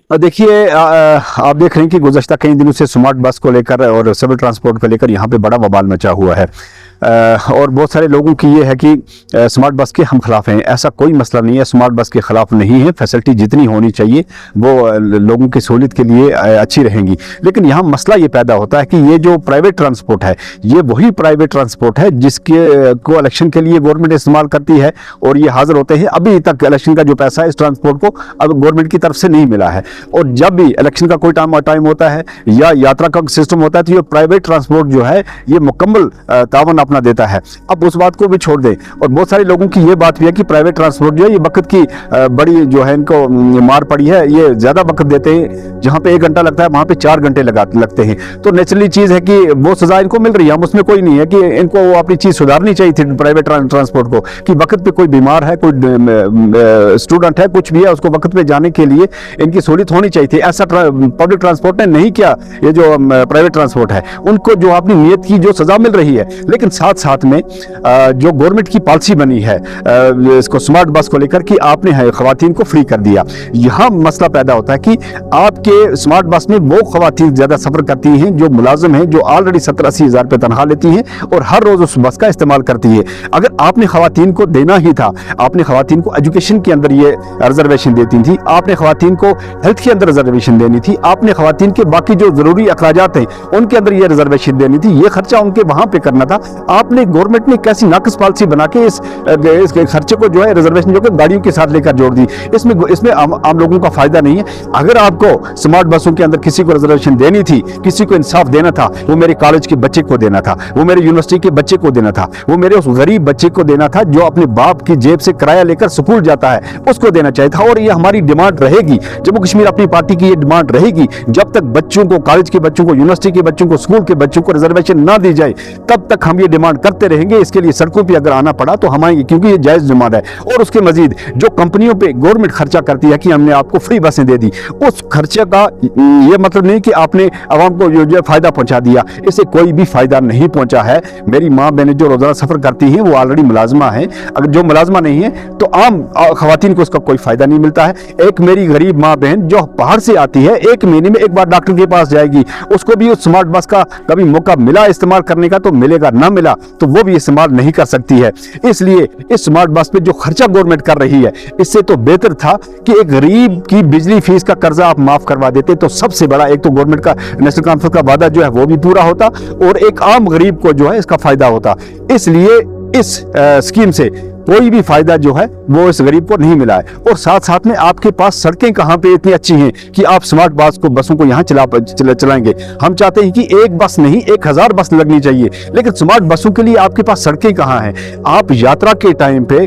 देखिए, आप देख रहे हैं कि गुज़श्ता कई दिनों से स्मार्ट बस को लेकर और सिविल ट्रांसपोर्ट को लेकर यहाँ पे बड़ा बवाल मचा हुआ है। और बहुत सारे लोगों की ये है कि स्मार्ट बस के हम खिलाफ हैं। ऐसा कोई मसला नहीं है, स्मार्ट बस के खिलाफ नहीं है। फैसिलिटी जितनी होनी चाहिए वो लोगों की सहूलियत के लिए अच्छी रहेंगी। लेकिन यहाँ मसला ये पैदा होता है कि ये जो प्राइवेट ट्रांसपोर्ट है, ये वही प्राइवेट ट्रांसपोर्ट है जिसके को इलेक्शन के लिए गवर्नमेंट इस्तेमाल करती है और ये हाजिर होते हैं। अभी तक इलेक्शन का जो पैसा है इस ट्रांसपोर्ट को अब गवर्नमेंट की तरफ से नहीं मिला है। और जब भी इलेक्शन का कोई टाइम होता है या यात्रा का सिस्टम होता है तो ये प्राइवेट ट्रांसपोर्ट जो है ये मुकम्मल तावन अपना देता है। अब उस बात को भी छोड़ दें। और बहुत सारे लोगों की ये बात भी है कि प्राइवेट ट्रांसपोर्ट जो है ये वक्त की बड़ी जो है इनको मार पड़ी है। ये ज्यादा वक्त देते हैं, जहां पे 1 घंटा लगता है वहां पे 4 घंटे लगते हैं। तो नेचुरली चीज है कि वो सजा इनको मिल रही है, हम उसमें कोई नहीं है कि इनको वो अपनी चीज सुधारनी चाहिए थी प्राइवेट ट्रांसपोर्ट को, कि वक्त पे कोई बीमार है, कोई स्टूडेंट है, कुछ भी है, उसको वक्त पे जाने के लिए इनकी सहूलियत होनी चाहिए थी। ऐसा पब्लिक ट्रांसपोर्ट ने नहीं किया। ये जो प्राइवेट ट्रांसपोर्ट है उनको जो अपनी नीयत की जो सजा मिल रही है। लेकिन साथ में जो गवर्नमेंट की पॉलिसी बनी है इसको स्मार्ट बस को लेकर कि आपने खवातीन को फ्री कर दिया, यहां मसला पैदा होता है कि आपके स्मार्ट बस में वो खवातीन ज्यादा सफर करती हैं जो मुलाजिम हैं, जो ऑलरेडी 70-80 हज़ार रुपये तनख्वाह लेती हैं और हर रोज उस बस का इस्तेमाल करती है। अगर आपने खवातीन को देना ही था, आपने खवातीन को एजुकेशन के अंदर ये रिजर्वेशन देती थी, आपने खवातीन को हेल्थ के अंदर रिजर्वेशन देनी थी, आपने खवातीन के बाकी जो जरूरी अखराजात हैं उनके अंदर ये रिजर्वेशन देनी थी, ये खर्चा उनके वहां पे करना था। आपने गवर्नमेंट ने कैसी नाकस पॉलिसी बना के इस खर्चे को जो है रिजर्वेशन जो गाड़ियों के साथ लेकर जोड़ दी। इसमें आम लोगों का फायदा नहीं है। अगर आपको स्मार्ट बसों के अंदर किसी को रिजर्वेशन देनी थी, किसी को इंसाफ देना था, वो मेरे कॉलेज के बच्चे को देना था, वो मेरे यूनिवर्सिटी के बच्चे को देना था, वो मेरे उस गरीब बच्चे को देना था जो अपने बाप की जेब से किराया लेकर स्कूल जाता है, उसको देना चाहिए था। और ये हमारी डिमांड रहेगी, जम्मू कश्मीर अपनी पार्टी की ये डिमांड रहेगी, जब तक बच्चों को, कॉलेज के बच्चों को, यूनिवर्सिटी के बच्चों को, स्कूल के बच्चों को रिजर्वेशन ना दी जाए, तब तक हम ये डिमांड करते रहेंगे। इसके लिए सड़कों पे अगर आना पड़ा तो हम आएंगे, क्योंकि ये जायज डिमांड है। और उसके मजीद जो कंपनियों पे गवर्नमेंट खर्चा करती है कि हमने आपको फ्री बसें दे दी, उस खर्चे का ये मतलब नहीं कि आपने आवाम को जो फायदा पहुंचा दिया, इससे कोई भी फायदा नहीं पहुंचा है। मेरी माँ बहनें जो रोजाना सफर करती हैं वो ऑलरेडी मुलाजमा है, अगर जो मुलाजमा नहीं है तो आम खवातीन को इसका कोई फायदा नहीं मिलता है। एक मेरी गरीब माँ बहन जो बाहर से आती है, 1 महीने में एक बार डॉक्टर के पास जाएगी, उसको भी उस स्मार्ट बस का कभी मौका मिला इस्तेमाल करने का तो मिलेगा, ना मिला तो वो भी इस्तेमाल नहीं कर सकती है। इसलिए इस स्मार्ट बस पे जो खर्चा गवर्नमेंट कर रही है, इससे तो बेहतर था कि एक गरीब की बिजली फीस का कर्जा आप माफ करवा देते, तो सबसे बड़ा एक तो गवर्नमेंट का नेशनल कॉन्फ्रेंस का वादा जो है वो भी पूरा होता और एक आम गरीब को जो है इसका फायदा होता। इसलिए इस स्कीम से कोई भी फायदा जो है वो इस गरीब को नहीं मिला है। और साथ में आपके पास सड़कें कहां पे इतनी अच्छी हैं कि आप स्मार्ट बसों को यहां चलाएंगे। हम चाहते हैं कि एक बस नहीं 1000 बस लगनी चाहिए, लेकिन स्मार्ट बसों के लिए आपके पास सड़कें कहां हैं। आप यात्रा के टाइम पे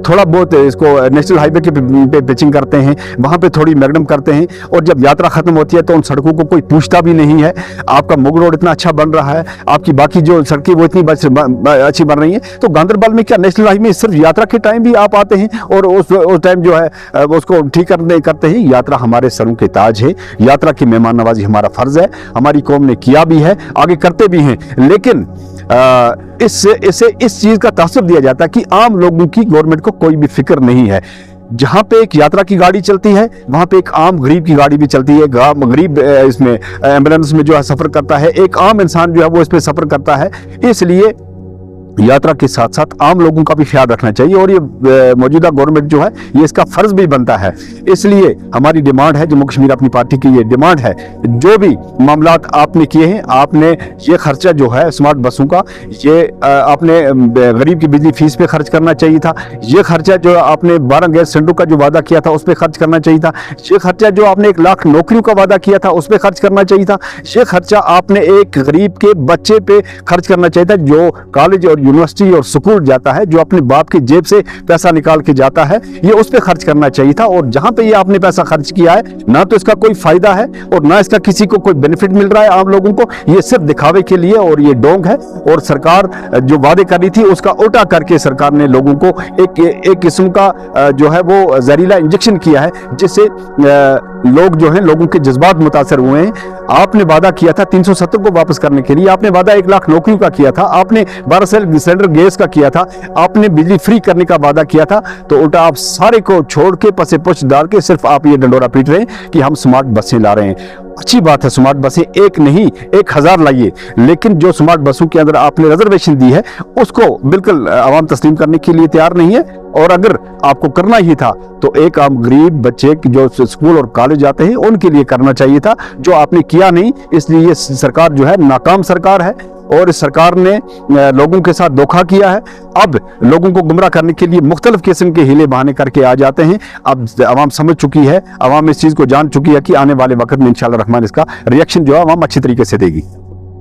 थोड़ा बहुत इसको नेशनल हाईवे के पे पिचिंग करते हैं, वहां पे थोड़ी मैगडम करते हैं, और जब यात्रा खत्म होती है तो उन सड़कों को कोई पूछता भी नहीं है। आपका मुग रोड इतना अच्छा बन रहा है, आपकी बाकी जो सड़कें वो इतनी अच्छी बन रही है, तो गांधरबल में क्या नेशनल हाईवे सिर्फ यात्रा के टाइम भी आप आते हैं और उस टाइम जो है उसको ठीक करते हैं। यात्रा हमारे सरों के ताज है, यात्रा की मेहमान नवाजी हमारा फर्ज है, हमारी कौम ने किया भी है, आगे करते भी हैं। लेकिन इससे इस चीज का तासुर दिया जाता है कि आम लोगों की गवर्नमेंट को कोई भी फिक्र नहीं है। जहां पे एक यात्रा की गाड़ी चलती है वहां पे एक आम गरीब की गाड़ी भी चलती है। गरीब इसमें एम्बुलेंस में जो है सफर करता है, एक आम इंसान जो है वो इसमें सफर करता है। इसलिए यात्रा के साथ साथ आम लोगों का भी ख्याल रखना चाहिए और ये मौजूदा गवर्नमेंट जो है ये इसका फर्ज भी बनता है। इसलिए हमारी डिमांड है, जम्मू कश्मीर अपनी पार्टी की ये डिमांड है, जो भी मामलात आपने किए हैं, आपने ये खर्चा जो है स्मार्ट बसों का ये आपने गरीब की बिजली फीस पे खर्च करना चाहिए था। ये खर्चा जो आपने 12 गैस सिलेंडर का जो वादा किया था उस पर खर्च करना चाहिए था। ये खर्चा जो आपने 1 लाख नौकरियों का वादा किया था उस पर खर्च करना चाहिए था। ये खर्चा आपने एक गरीब के बच्चे पे खर्च करना चाहिए था जो कॉलेज और यूनिवर्सिटी और स्कूल जाता है, जो अपने बाप की जेब से पैसा निकाल के जाता है, ये उस पे खर्च करना चाहिए था। और जहां पे ये आपने पैसा खर्च किया है, ना तो इसका कोई फायदा है और ना इसका किसी को कोई बेनिफिट मिल रहा है आम लोगों को। ये सिर्फ दिखावे के लिए और ये डोंग है। और सरकार जो वादे कर रही थी उसका उल्टा करके सरकार ने लोगों को एक किस्म का जो है वो जहरीला इंजेक्शन किया है, जिससे लोग जो हैं, लोगों के जज्बात मुतासर हुए हैं। आपने वादा किया था 370 को वापस करने के लिए, आपने वादा 1 लाख नौकरियों का किया था, आपने 12 सिलेंडर गैस का किया था, आपने बिजली फ्री करने का वादा किया था, तो उल्टा आप सारे को छोड़ के पसे पुछ डाल के सिर्फ आप ये डंडोरा पीट रहे हैं कि हम स्मार्ट बसें ला रहे हैं। अच्छी बात है, स्मार्ट बसें एक नहीं 1000 लाइए, लेकिन जो स्मार्ट बसों के अंदर आपने रिजर्वेशन दी है उसको बिल्कुल आवाम तस्लीम करने के लिए तैयार नहीं है। और अगर आपको करना ही था तो एक आम गरीब बच्चे जो स्कूल और कॉलेज जाते हैं उनके लिए करना चाहिए था, जो आपने किया नहीं। इसलिए ये सरकार जो है नाकाम सरकार है और इस सरकार ने लोगों के साथ धोखा किया है। अब लोगों को गुमराह करने के लिए मुख्तलिफ किस्म के हीले बहाने करके आ जाते हैं। अब आवाम समझ चुकी है, आवाम इस चीज़ को जान चुकी है कि आने वाले वक्त में इंशाअल्लाह रहमान इसका रिएक्शन जो है आवाम अच्छी तरीके से देगी।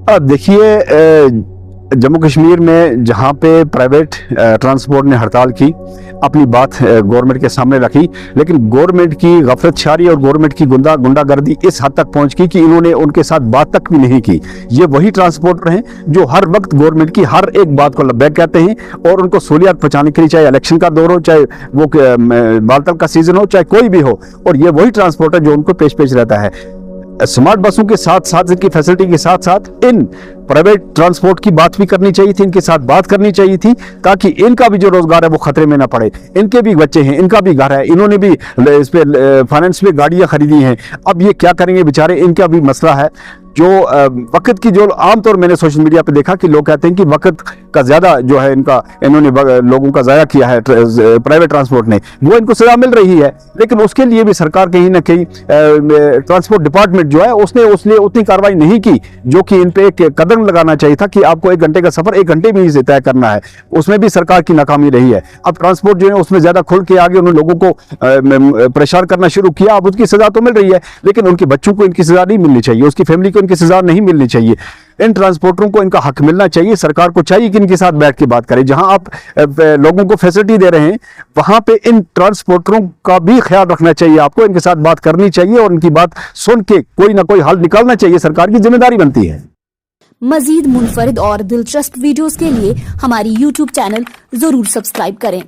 अब देखिए, जम्मू कश्मीर में जहाँ पे प्राइवेट ट्रांसपोर्ट ने हड़ताल की, अपनी बात गवर्नमेंट के सामने रखी, लेकिन गवर्नमेंट की गफलतशारी और गवर्नमेंट की गुंडागर्दी इस हद तक पहुँच गई कि इन्होंने उनके साथ बात तक भी नहीं की। ये वही ट्रांसपोर्टर हैं जो हर वक्त गवर्नमेंट की हर एक बात को लब्बैक कहते हैं और उनको सहूलियत पहुँचाने के लिए, चाहे इलेक्शन का दौर हो, चाहे वो बालतल का सीजन हो, चाहे कोई भी हो, और ये वही ट्रांसपोर्टर जो उनको पेश रहता है। स्मार्ट बसों के साथ साथ, इनकी फैसिलिटी के साथ साथ इन प्राइवेट ट्रांसपोर्ट की बात भी करनी चाहिए थी, इनके साथ बात करनी चाहिए थी, ताकि इनका भी जो रोजगार है वो खतरे में ना पड़े। इनके भी बच्चे हैं, इनका भी घर है, इन्होंने भी इस पे फाइनेंस पे गाड़ियां खरीदी हैं। अब ये क्या करेंगे बेचारे, इनका भी मसला है। जो वक्त की, जो आमतौर मैंने सोशल मीडिया पे देखा कि लोग कहते हैं कि वक्त का ज्यादा जो है इन्होंने लोगों का जाया किया है प्राइवेट ट्रांसपोर्ट ने, वो इनको सजा मिल रही है। लेकिन उसके लिए भी सरकार कहीं ना कहीं ट्रांसपोर्ट डिपार्टमेंट जो है उसने उतनी कार्रवाई नहीं की जो कि इन पे एक कदम लगाना चाहिए था कि आपको 1 घंटे का सफर 1 घंटे में ही तय करना है। उसमें भी सरकार की नाकामी रही है। अब ट्रांसपोर्ट जो है उसमें ज्यादा खुल के आगे उन्होंने लोगों को परेशान करना शुरू किया। अब उसकी सजा तो मिल रही है, लेकिन उनके बच्चों को इनकी सजा नहीं मिलनी चाहिए, उसकी फैमिली को इनकी सजा नहीं मिलनी चाहिए। इन ट्रांसपोर्टरों को इनका हक मिलना चाहिए। सरकार को चाहिए कि इनके साथ बैठ के बात करें। जहां आप लोगों को फैसिलिटी दे रहे हैं वहां पे इन ट्रांसपोर्टरों का भी ख्याल रखना चाहिए। आपको इनके साथ बात करनी चाहिए और इनकी बात सुन के कोई ना कोई हल निकालना चाहिए। सरकार की जिम्मेदारी बनती है। मजीद मुनफरिद और दिलचस्प वीडियोस के लिए हमारी YouTube चैनल जरूर सब्सक्राइब करें।